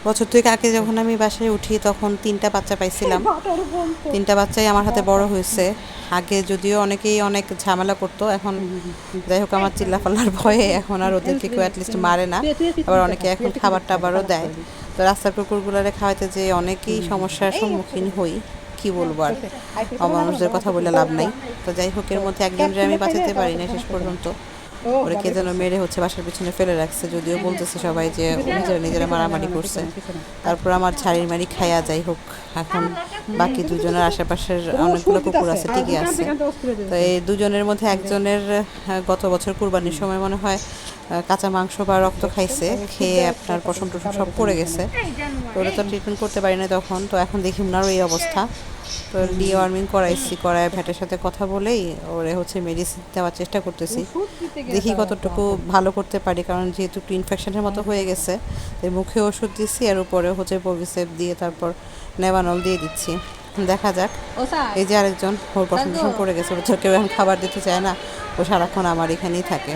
বছর দুয়েক আগে যখন আমি বাসায় উঠি তখন 3টা বাচ্চা পাইছিলাম। 3টা বাচ্চাই আমার হাতে বড় হয়েছে। আগে যদিও অনেকেই অনেক ঝামেলা করতো, এখন যাই হোক আমার চিল্লাফাল্লার ভয়ে এখন আর ওদেরকে কেউ অ্যাটলিস্ট মারে না। আবার অনেকে এখন খাবার টাবারও দেয়। তো রাস্তার কুকুরগুলোরে খাওয়াইতে যেয়ে অনেকেই সমস্যার সম্মুখীন হই, কি বলবো আর, অমানুষদের কথা বলে লাভ নাই। তো যাই হোক, এর মধ্যে একজনকে আমি বাঁচাতে পারি না শেষ পর্যন্ত। ওরা কে যেন মেরে বাসার পিছনে ফেলে রাখছে, যদিও বলতেছে সবাই যে নিজেরা নিজেরা মারামারি করছে। তারপর আমার ঝাড়ির মারি খাইয়া, যাই হোক এখন বাকি দুজনের আশেপাশের অনেকগুলো কুকুর আছে, ঠিকই আছে। তো এই দুজনের মধ্যে একজনের গত বছর কুরবানির সময় মনে হয় কাঁচা মাংস বা রক্ত খাইছে, খেয়ে আপনার পশম টসম সব পড়ে গেছে। তো ওরা তো ট্রিটমেন্ট করতে পারি না তখন, তো এখন দেখি ওনারও এই অবস্থা। তো ডিওয়ার্মিং করাইছি, করায় ভ্যাটের সাথে কথা বলেই ওরে মেডিসিন দেওয়ার চেষ্টা করতেছি, দেখি কতটুকু ভালো করতে পারি। কারণ যেহেতু একটু ইনফেকশনের মতো হয়ে গেছে, তাই মুখে ওষুধ দিচ্ছি আর উপরে পভিসেপ দিয়ে তারপর নেভানল দিয়ে দিচ্ছি, দেখা যাক। এই যে আরেকজন, ওর পশম টসম পড়ে গেছে, ওর কেউ এখন খাবার দিতে চায় না, ও সারাক্ষণ আমার এখানেই থাকে।